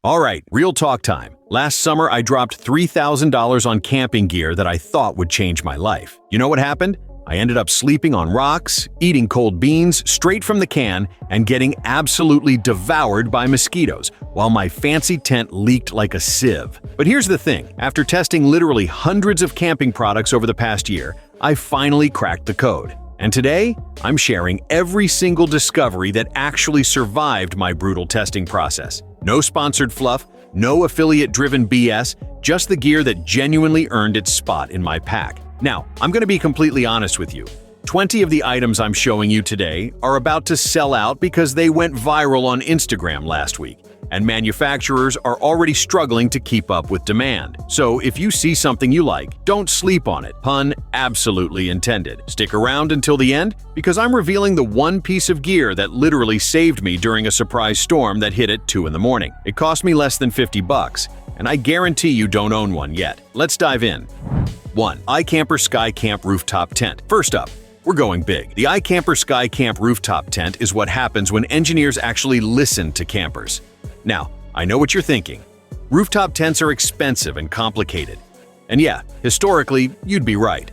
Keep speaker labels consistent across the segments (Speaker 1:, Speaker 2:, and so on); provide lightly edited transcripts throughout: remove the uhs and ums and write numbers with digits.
Speaker 1: All right, real talk time. Last summer, I dropped $3,000 on camping gear that I thought would change my life. You know what happened? I ended up sleeping on rocks, eating cold beans straight from the can, and getting absolutely devoured by mosquitoes, while my fancy tent leaked like a sieve. But here's the thing, after testing literally hundreds of camping products over the past year, I finally cracked the code. And today, I'm sharing every single discovery that actually survived my brutal testing process. No sponsored fluff, no affiliate-driven BS, just the gear that genuinely earned its spot in my pack. Now, I'm going to be completely honest with you. 20 of the items I'm showing you today are about to sell out because they went viral on Instagram last week, and manufacturers are already struggling to keep up with demand. So if you see something you like, don't sleep on it. Pun absolutely intended. Stick around until the end because I'm revealing the one piece of gear that literally saved me during a surprise storm that hit at 2 in the morning. It cost me less than $50, and I guarantee you don't own one yet. Let's dive in. 1. iKamper SkyCAMP Rooftop Tent. First up, we're going big. The iKamper SkyCAMP Rooftop Tent is what happens when engineers actually listen to campers. Now, I know what you're thinking. Rooftop tents are expensive and complicated. And yeah, historically, you'd be right.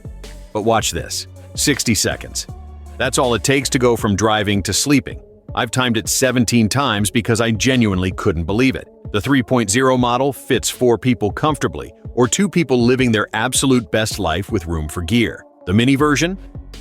Speaker 1: But watch this. 60 seconds. That's all it takes to go from driving to sleeping. I've timed it 17 times because I genuinely couldn't believe it. The 3.0 model fits 4 people comfortably, or 2 people living their absolute best life with room for gear. The mini version?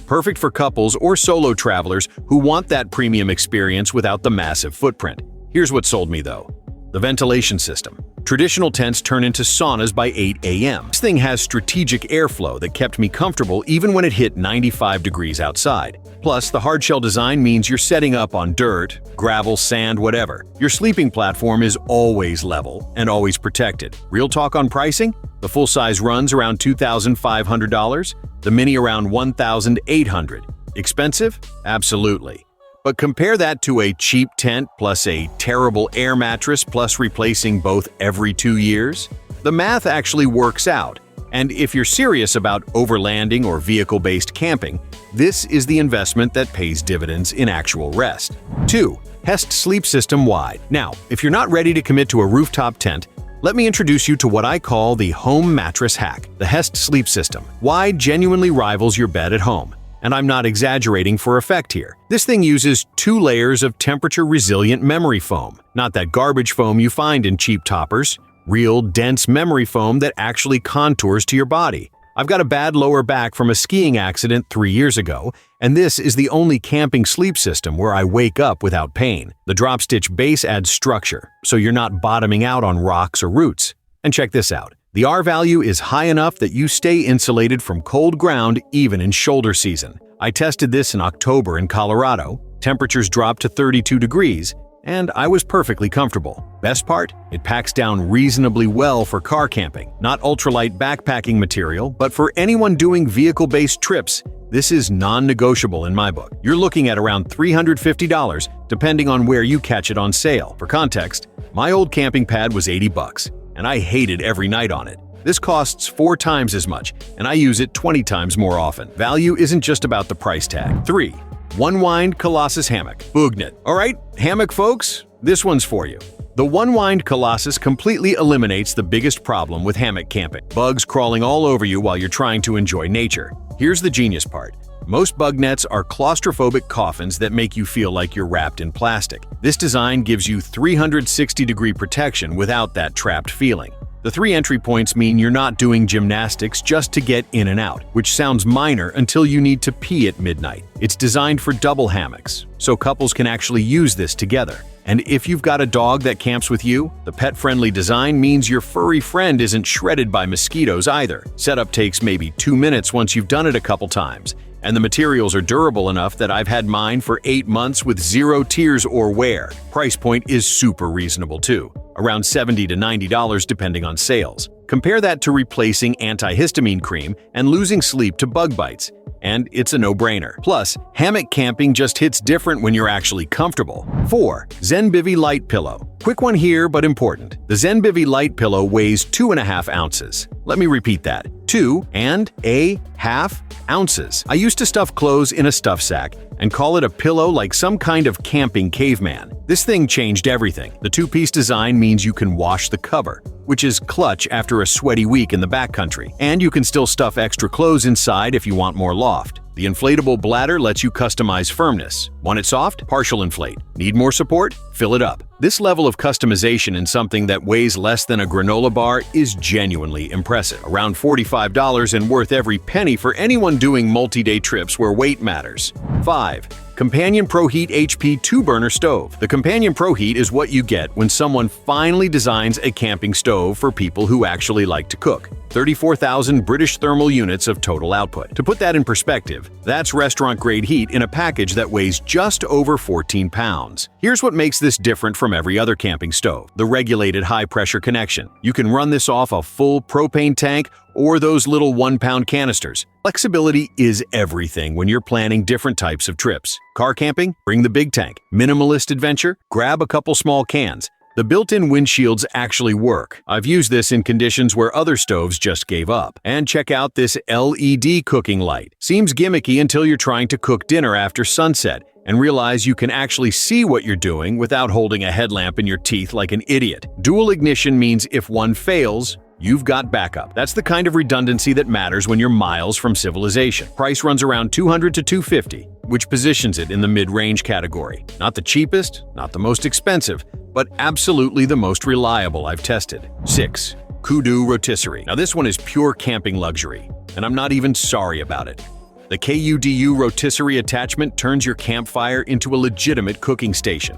Speaker 1: Perfect for couples or solo travelers who want that premium experience without the massive footprint. Here's what sold me though. The ventilation system. Traditional tents turn into saunas by 8 a.m. This thing has strategic airflow that kept me comfortable even when it hit 95 degrees outside. Plus, the hardshell design means you're setting up on dirt, gravel, sand, whatever. Your sleeping platform is always level and always protected. Real talk on pricing? The full size runs around $2,500, the mini around $1,800. Expensive? Absolutely. But compare that to a cheap tent plus a terrible air mattress plus replacing both every 2 years. The math actually works out. And if you're serious about overlanding or vehicle-based camping, this is the investment that pays dividends in actual rest. 2. Hest Sleep System Wide. Now, if you're not ready to commit to a rooftop tent, let me introduce you to what I call the home mattress hack. The Hest Sleep System Wide genuinely rivals your bed at home. And I'm not exaggerating for effect here. This thing uses 2 layers of temperature-resilient memory foam. Not that garbage foam you find in cheap toppers. Real, dense memory foam that actually contours to your body. I've got a bad lower back from a skiing accident 3 years ago, and this is the only camping sleep system where I wake up without pain. The drop-stitch base adds structure, so you're not bottoming out on rocks or roots. And check this out. The R value is high enough that you stay insulated from cold ground even in shoulder season. I tested this in October in Colorado. Temperatures dropped to 32 degrees, and I was perfectly comfortable. Best part? It packs down reasonably well for car camping. Not ultralight backpacking material, but for anyone doing vehicle-based trips, this is non-negotiable in my book. You're looking at around $350, depending on where you catch it on sale. For context, my old camping pad was $80. And I hated every night on it. This costs 4 times as much, and I use it 20 times more often. Value isn't just about the price tag. 3. One-Wind Colossus Hammock. Boognit. Alright, hammock folks, this one's for you. The One-Wind Colossus completely eliminates the biggest problem with hammock camping. Bugs crawling all over you while you're trying to enjoy nature. Here's the genius part. Most bug nets are claustrophobic coffins that make you feel like you're wrapped in plastic. This design gives you 360-degree protection without that trapped feeling. The 3 entry points mean you're not doing gymnastics just to get in and out, which sounds minor until you need to pee at midnight. It's designed for double hammocks, so couples can actually use this together. And if you've got a dog that camps with you, the pet-friendly design means your furry friend isn't shredded by mosquitoes either. Setup takes maybe 2 minutes once you've done it a couple times. And the materials are durable enough that I've had mine for 8 months with 0 tears or wear. Price point is super reasonable too, around $70 to $90 depending on sales. Compare that to replacing antihistamine cream and losing sleep to bug bites. And it's a no-brainer. Plus, hammock camping just hits different when you're actually comfortable. 4. ZenBivy Light Pillow. Quick one here, but important. The ZenBivy Light Pillow weighs 2.5 ounces. Let me repeat that. 2.5 ounces. I used to stuff clothes in a stuff sack and call it a pillow like some kind of camping caveman. This thing changed everything. The two-piece design means you can wash the cover, which is clutch after a sweaty week in the backcountry. And you can still stuff extra clothes inside if you want more loft. The inflatable bladder lets you customize firmness. Want it soft? Partial inflate. Need more support? Fill it up. This level of customization in something that weighs less than a granola bar is genuinely impressive. Around $45 and worth every penny for anyone doing multi-day trips where weight matters. 5. Companion ProHeat HP 2-burner stove. The Companion ProHeat is what you get when someone finally designs a camping stove for people who actually like to cook. 34,000 British thermal units of total output. To put that in perspective, that's restaurant-grade heat in a package that weighs just over 14 pounds. Here's what makes this different from every other camping stove: the regulated high-pressure connection. You can run this off a full propane tank or those little 1-pound canisters. Flexibility is everything when you're planning different types of trips. Car camping? Bring the big tank. Minimalist adventure? Grab a couple small cans. The built-in windshields actually work. I've used this in conditions where other stoves just gave up. And check out this LED cooking light. Seems gimmicky until you're trying to cook dinner after sunset and realize you can actually see what you're doing without holding a headlamp in your teeth like an idiot. Dual ignition means if one fails, you've got backup. That's the kind of redundancy that matters when you're miles from civilization. Price runs around $200 to $250, which positions it in the mid-range category. Not the cheapest, not the most expensive, but absolutely the most reliable I've tested. 6. Kudu Rotisserie. Now this one is pure camping luxury, and I'm not even sorry about it. The KUDU rotisserie attachment turns your campfire into a legitimate cooking station.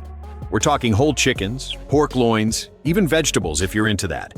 Speaker 1: We're talking whole chickens, pork loins, even vegetables if you're into that.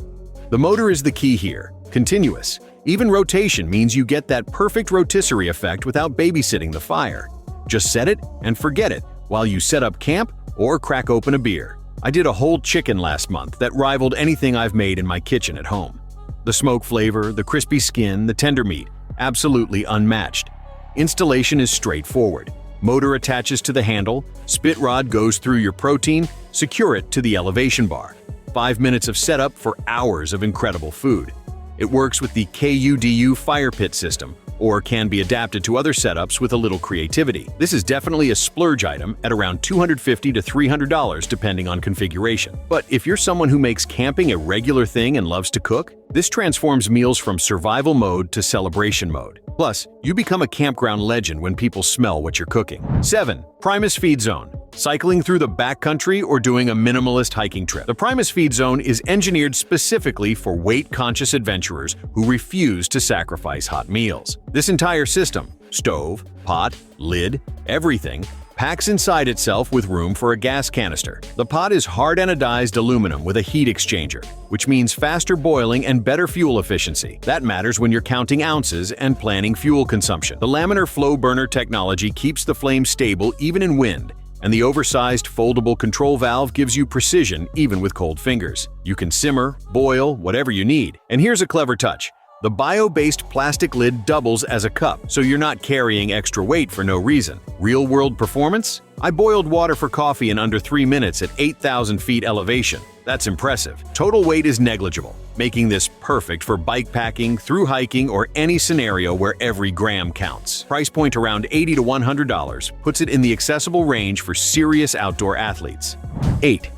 Speaker 1: The motor is the key here. Continuous. Even rotation means you get that perfect rotisserie effect without babysitting the fire. Just set it and forget it while you set up camp or crack open a beer. I did a whole chicken last month that rivaled anything I've made in my kitchen at home. The smoke flavor, the crispy skin, the tender meat, absolutely unmatched. Installation is straightforward. Motor attaches to the handle, spit rod goes through your protein, secure it to the elevation bar. 5 minutes of setup for hours of incredible food. It works with the KUDU fire pit system, or can be adapted to other setups with a little creativity. This is definitely a splurge item at around $250 to $300 depending on configuration. But if you're someone who makes camping a regular thing and loves to cook, this transforms meals from survival mode to celebration mode. Plus, you become a campground legend when people smell what you're cooking. 7. Primus Feed Zone. Cycling through the backcountry or doing a minimalist hiking trip. The Primus Feed Zone is engineered specifically for weight-conscious adventurers who refuse to sacrifice hot meals. This entire system, stove, pot, lid, everything, packs inside itself with room for a gas canister. The pot is hard anodized aluminum with a heat exchanger, which means faster boiling and better fuel efficiency. That matters when you're counting ounces and planning fuel consumption. The laminar flow burner technology keeps the flame stable even in wind, and the oversized foldable control valve gives you precision even with cold fingers. You can simmer, boil, whatever you need. And here's a clever touch. The bio-based plastic lid doubles as a cup, so you're not carrying extra weight for no reason. Real-world performance? I boiled water for coffee in under 3 minutes at 8,000 feet elevation. That's impressive. Total weight is negligible, making this perfect for bike packing, through hiking, or any scenario where every gram counts. Price point around $80 to $100 puts it in the accessible range for serious outdoor athletes. 8.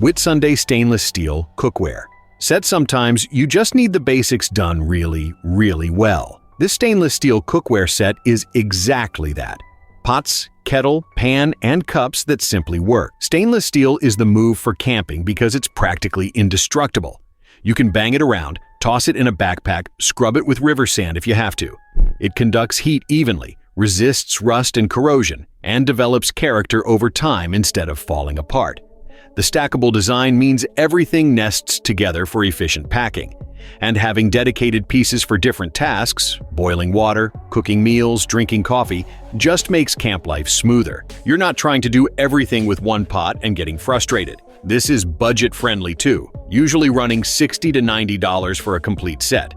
Speaker 1: Whitsunday Stainless Steel Cookware. Said sometimes you just need the basics done really, really well. This stainless steel cookware set is exactly that. Pots, kettle, pan, and cups that simply work. Stainless steel is the move for camping because it's practically indestructible. You can bang it around, toss it in a backpack, scrub it with river sand if you have to. It conducts heat evenly, resists rust and corrosion, and develops character over time instead of falling apart. The stackable design means everything nests together for efficient packing. And having dedicated pieces for different tasks, boiling water, cooking meals, drinking coffee, just makes camp life smoother. You're not trying to do everything with one pot and getting frustrated. This is budget-friendly too, usually running $60 to $90 for a complete set.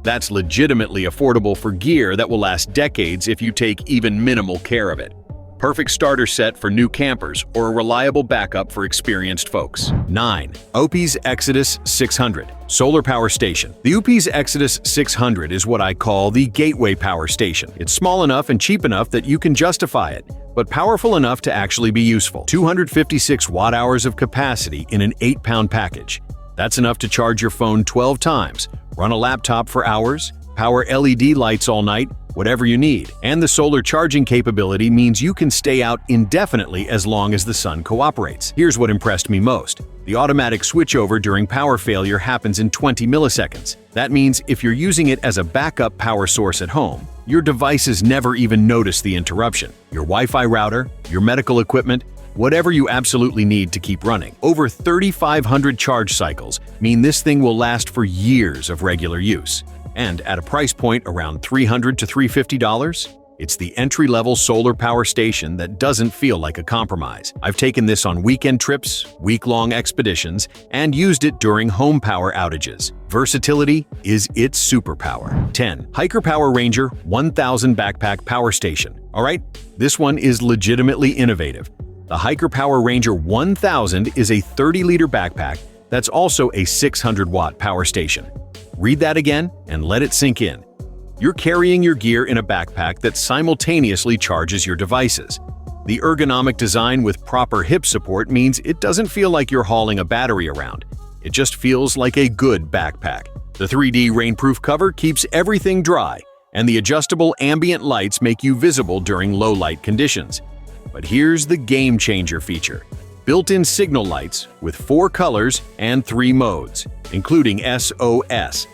Speaker 1: That's legitimately affordable for gear that will last decades if you take even minimal care of it. Perfect starter set for new campers or a reliable backup for experienced folks. 9. OPI's Exodus 600 Solar Power Station. The OPI's Exodus 600 is what I call the gateway power station. It's small enough and cheap enough that you can justify it, but powerful enough to actually be useful. 256 watt-hours of capacity in an 8-pound package. That's enough to charge your phone 12 times, run a laptop for hours, power LED lights all night, whatever you need. And the solar charging capability means you can stay out indefinitely as long as the sun cooperates. Here's what impressed me most. The automatic switchover during power failure happens in 20 milliseconds. That means if you're using it as a backup power source at home, your devices never even notice the interruption. Your Wi-Fi router, your medical equipment, whatever you absolutely need to keep running. Over 3,500 charge cycles mean this thing will last for years of regular use. And at a price point around $300 to $350, it's the entry-level solar power station that doesn't feel like a compromise. I've taken this on weekend trips, week-long expeditions, and used it during home power outages. Versatility is its superpower. 10. Hiker Power Ranger 1000 Backpack Power Station. Alright, this one is legitimately innovative. The Hiker Power Ranger 1000 is a 30-liter backpack that's also a 600-watt power station. Read that again and let it sink in. You're carrying your gear in a backpack that simultaneously charges your devices. The ergonomic design with proper hip support means it doesn't feel like you're hauling a battery around. It just feels like a good backpack. The 3D rainproof cover keeps everything dry, and the adjustable ambient lights make you visible during low-light conditions. But here's the game-changer feature. Built-in signal lights with 4 colors and 3 modes, including SOS.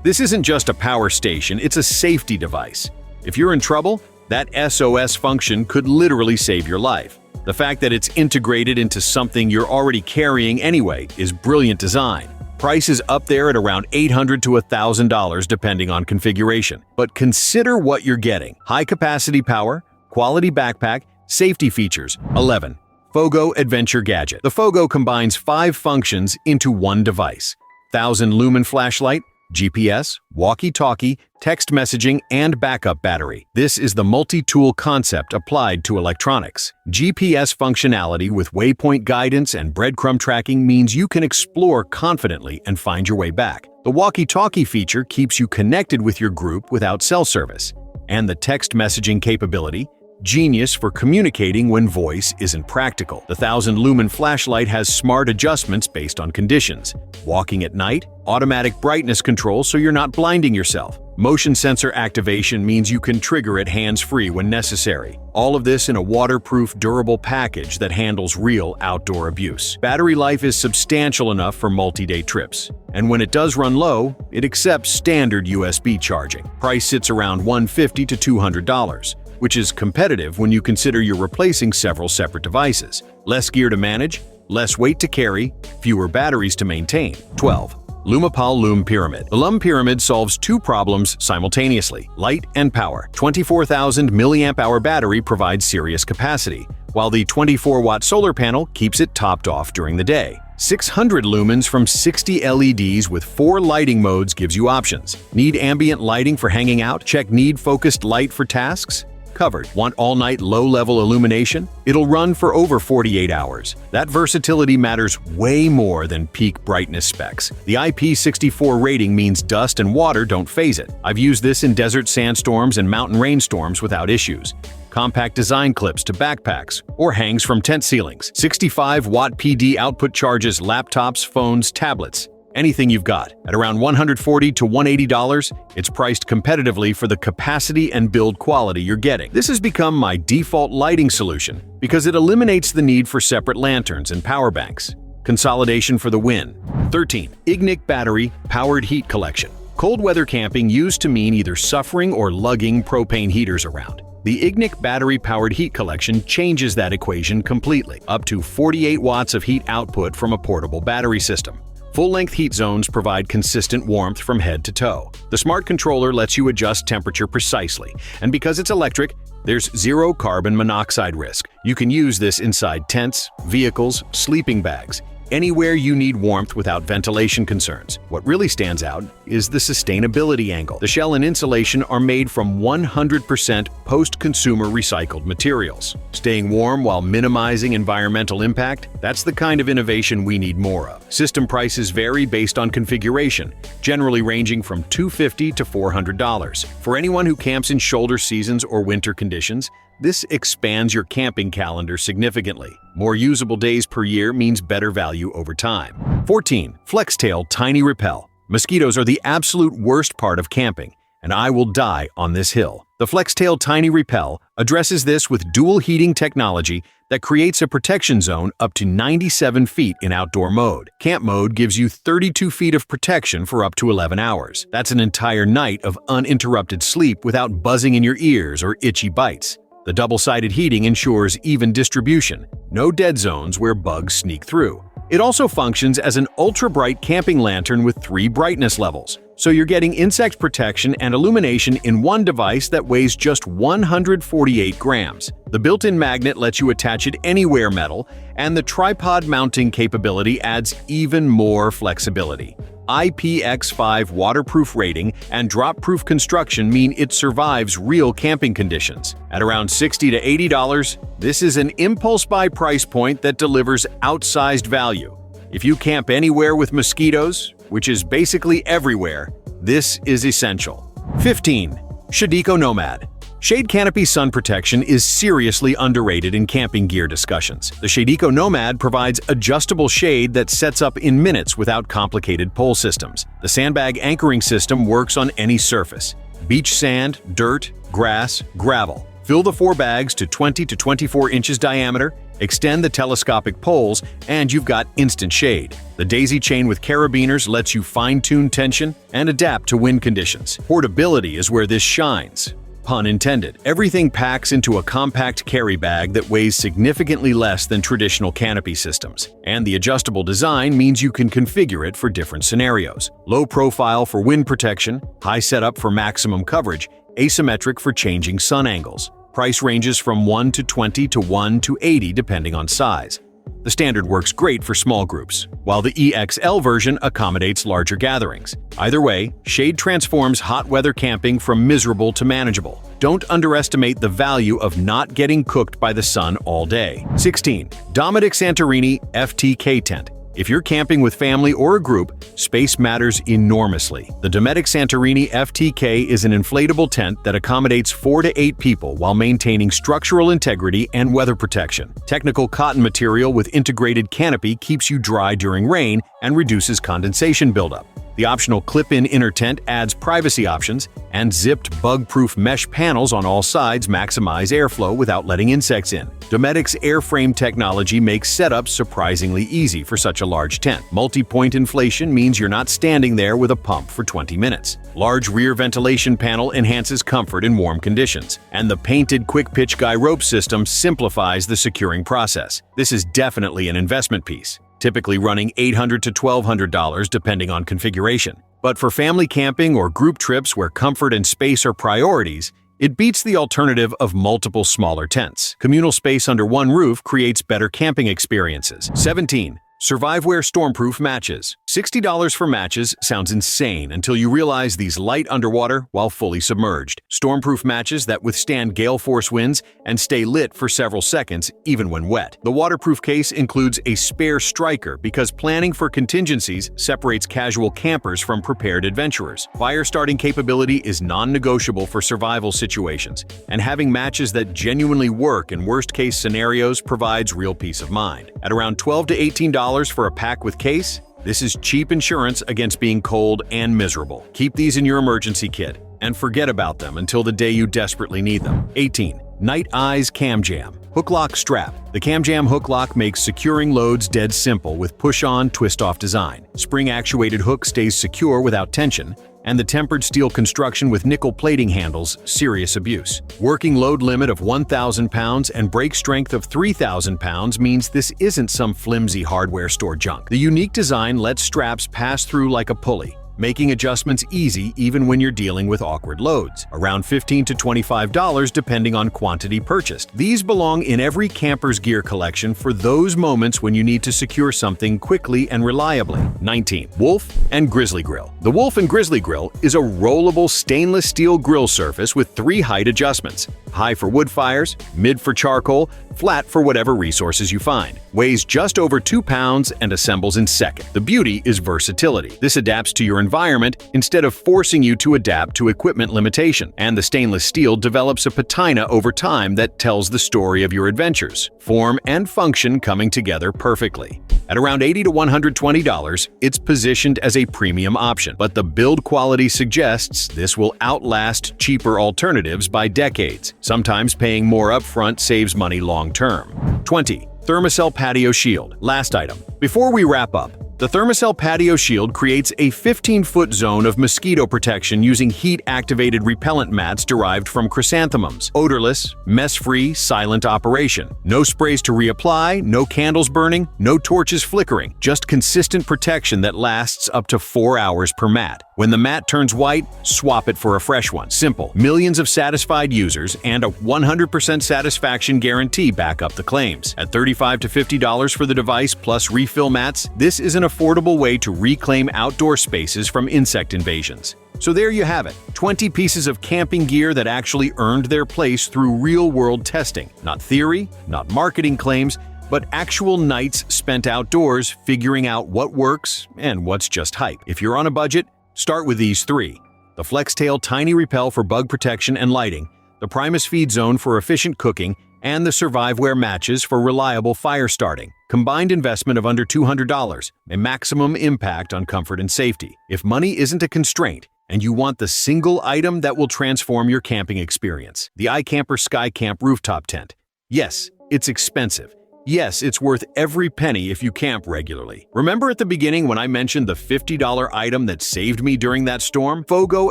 Speaker 1: This isn't just a power station, it's a safety device. If you're in trouble, that SOS function could literally save your life. The fact that it's integrated into something you're already carrying anyway is brilliant design. Price is up there at around $800 to $1,000 depending on configuration. But consider what you're getting. High-capacity power, quality backpack, safety features. 11. Fogo Adventure Gadget. The Fogo combines 5 functions into one device. 1000-lumen flashlight, GPS, walkie-talkie, text messaging, and backup battery. This is the multi-tool concept applied to electronics. GPS functionality with waypoint guidance and breadcrumb tracking means you can explore confidently and find your way back. The walkie-talkie feature keeps you connected with your group without cell service. And the text messaging capability, genius for communicating when voice isn't practical. The 1000-lumen flashlight has smart adjustments based on conditions. Walking at night, automatic brightness control so you're not blinding yourself. Motion sensor activation means you can trigger it hands-free when necessary. All of this in a waterproof, durable package that handles real outdoor abuse. Battery life is substantial enough for multi-day trips. And when it does run low, it accepts standard USB charging. Price sits around $150 to $200. Which is competitive when you consider you're replacing several separate devices. Less gear to manage, less weight to carry, fewer batteries to maintain. 12. Lumapal Lume Pyramid. The Lume Pyramid solves 2 problems simultaneously: light and power. 24,000 mAh battery provides serious capacity, while the 24-watt solar panel keeps it topped off during the day. 600 lumens from 60 LEDs with 4 lighting modes gives you options. Need ambient lighting for hanging out? Check Need Focused Light for tasks? Covered. Want all-night low-level illumination? It'll run for over 48 hours. That versatility matters way more than peak brightness specs. The IP64 rating means dust and water don't phase it. I've used this in desert sandstorms and mountain rainstorms without issues. Compact design clips to backpacks or hangs from tent ceilings. 65-watt PD output charges laptops, phones, tablets. Anything you've got. At around $140 to $180, it's priced competitively for the capacity and build quality you're getting. This has become my default lighting solution because it eliminates the need for separate lanterns and power banks. Consolidation for the win. 13. Ignic Battery Powered Heat Collection. Cold weather camping used to mean either suffering or lugging propane heaters around. The Ignic Battery Powered Heat Collection changes that equation completely. Up to 48 watts of heat output from a portable battery system. Full-length heat zones provide consistent warmth from head to toe. The smart controller lets you adjust temperature precisely, and because it's electric, there's zero carbon monoxide risk. You can use this inside tents, vehicles, sleeping bags, anywhere you need warmth without ventilation concerns. What really stands out is the sustainability angle. The shell and insulation are made from 100% post-consumer recycled materials. Staying warm while minimizing environmental impact, that's the kind of innovation we need more of. System prices vary based on configuration, generally ranging from $250 to $400. For anyone who camps in shoulder seasons or winter conditions, this expands your camping calendar significantly. More usable days per year means better value over time. 14. FlexTail Tiny Repel. Mosquitoes are the absolute worst part of camping, and I will die on this hill. The FlexTail Tiny Repel addresses this with dual heating technology that creates a protection zone up to 97 feet in outdoor mode. Camp mode gives you 32 feet of protection for up to 11 hours. That's an entire night of uninterrupted sleep without buzzing in your ears or itchy bites. The double-sided heating ensures even distribution, no dead zones where bugs sneak through. It also functions as an ultra-bright camping lantern with 3 brightness levels, so you're getting insect protection and illumination in one device that weighs just 148 grams. The built-in magnet lets you attach it anywhere metal, and the tripod mounting capability adds even more flexibility. IPX5 waterproof rating and drop-proof construction mean it survives real camping conditions. At around $60 to $80, this is an impulse buy price point that delivers outsized value. If you camp anywhere with mosquitoes, which is basically everywhere, this is essential. 15. Shadiko Nomad. Shade canopy sun protection is seriously underrated in camping gear discussions. The Shadiko Nomad provides adjustable shade that sets up in minutes without complicated pole systems. The sandbag anchoring system works on any surface: beach sand, dirt, grass, gravel. Fill the 4 bags to 20 to 24 inches diameter, extend the telescopic poles, and you've got instant shade. The daisy chain with carabiners lets you fine-tune tension and adapt to wind conditions. Portability is where this shines. Pun intended. Everything packs into a compact carry bag that weighs significantly less than traditional canopy systems, and the adjustable design means you can configure it for different scenarios. Low profile for wind protection, high setup for maximum coverage, asymmetric for changing sun angles. Price ranges from $1 to $20 to $1 to $80 depending on size. The standard works great for small groups, while the EXL version accommodates larger gatherings. Either way, Shade transforms hot weather camping from miserable to manageable. Don't underestimate the value of not getting cooked by the sun all day. 16. Dometic Santorini FTK Tent. If you're camping with family or a group, space matters enormously. The Dometic Santorini FTK is an inflatable tent that accommodates 4 to 8 people while maintaining structural integrity and weather protection. Technical cotton material with integrated canopy keeps you dry during rain and reduces condensation buildup. The optional clip-in inner tent adds privacy options, and zipped bug-proof mesh panels on all sides maximize airflow without letting insects in. Dometic's airframe technology makes setup surprisingly easy for such a large tent. Multi-point inflation means you're not standing there with a pump for 20 minutes. Large rear ventilation panel enhances comfort in warm conditions, and the painted quick-pitch guy rope system simplifies the securing process. This is definitely an investment piece, typically running $800 to $1,200 depending on configuration. But for family camping or group trips where comfort and space are priorities, it beats the alternative of multiple smaller tents. Communal space under one roof creates better camping experiences. 17. Surviveware Stormproof Matches. $60 for matches sounds insane until you realize these light underwater while fully submerged. Stormproof matches that withstand gale force winds and stay lit for several seconds even when wet. The waterproof case includes a spare striker because planning for contingencies separates casual campers from prepared adventurers. Fire starting capability is non-negotiable for survival situations, and having matches that genuinely work in worst-case scenarios provides real peace of mind. At around $12 to $18 for a pack with case, this is cheap insurance against being cold and miserable. Keep these in your emergency kit and forget about them until the day you desperately need them. 18. Night Eyes Cam Jam Hook Lock Strap. The Cam Jam hook lock makes securing loads dead simple with push-on, twist-off design. Spring-actuated hook stays secure without tension, And the tempered steel construction with nickel plating handles serious abuse. Working load limit of 1,000 pounds and brake strength of 3,000 pounds means this isn't some flimsy hardware store junk. The unique design lets straps pass through like a pulley, making adjustments easy even when you're dealing with awkward loads. Around $15 to $25 depending on quantity purchased. These belong in every camper's gear collection for those moments when you need to secure something quickly and reliably. 19. Wolf and Grizzly Grill. The Wolf and Grizzly Grill is a rollable stainless steel grill surface with 3 height adjustments. High for wood fires, mid for charcoal, flat for whatever resources you find. Weighs just over 2 pounds and assembles in seconds. The beauty is versatility. This adapts to your environment instead of forcing you to adapt to equipment limitation. And the stainless steel develops a patina over time that tells the story of your adventures. Form and function coming together perfectly. At around $80 to $120, it's positioned as a premium option, but the build quality suggests this will outlast cheaper alternatives by decades. Sometimes paying more upfront saves money long-term. 20. Thermacell Patio Shield. Last item. Before we wrap up, the Thermacell Patio Shield creates a 15-foot zone of mosquito protection using heat-activated repellent mats derived from chrysanthemums. Odorless, mess-free, silent operation. No sprays to reapply, no candles burning, no torches flickering. Just consistent protection that lasts up to 4 hours per mat. When the mat turns white, swap it for a fresh one. Simple. Millions of satisfied users and a 100% satisfaction guarantee back up the claims. At $35 to $50 for the device plus refill mats, this is an affordable way to reclaim outdoor spaces from insect invasions. So there you have it, 20 pieces of camping gear that actually earned their place through real-world testing. Not theory, not marketing claims, but actual nights spent outdoors figuring out what works and what's just hype. If you're on a budget, start with these 3. The FlexTail Tiny Repel for bug protection and lighting, the Primus Feed Zone for efficient cooking, and the Surviveware matches for reliable fire starting. Combined investment of under $200, a maximum impact on comfort and safety. If money isn't a constraint, and you want the single item that will transform your camping experience, the iKamper SkyCAMP rooftop tent. Yes, it's expensive. Yes, it's worth every penny if you camp regularly. Remember at the beginning when I mentioned the $50 item that saved me during that storm? Fogo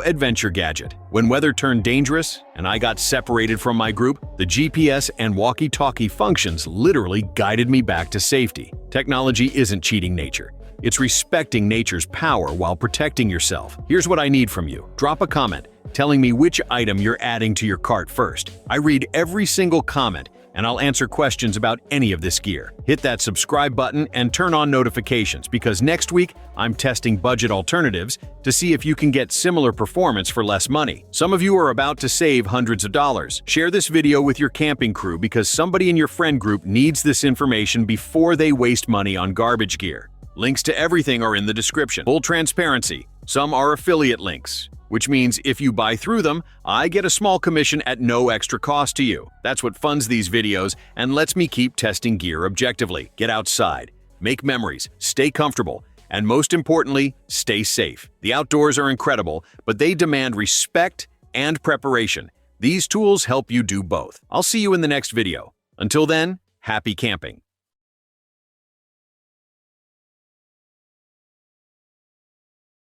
Speaker 1: Adventure Gadget. When weather turned dangerous and I got separated from my group, the GPS and walkie-talkie functions literally guided me back to safety. Technology isn't cheating nature. It's respecting nature's power while protecting yourself. Here's what I need from you. Drop a comment telling me which item you're adding to your cart first. I read every single comment, and I'll answer questions about any of this gear. Hit that subscribe button and turn on notifications because next week I'm testing budget alternatives to see if you can get similar performance for less money. Some of you are about to save hundreds of dollars. Share this video with your camping crew because somebody in your friend group needs this information before they waste money on garbage gear. Links to everything are in the description. Full transparency, some are affiliate links, which means if you buy through them, I get a small commission at no extra cost to you. That's what funds these videos and lets me keep testing gear objectively. Get outside, make memories, stay comfortable, and most importantly, stay safe. The outdoors are incredible, but they demand respect and preparation. These tools help you do both. I'll see you in the next video. Until then, happy camping.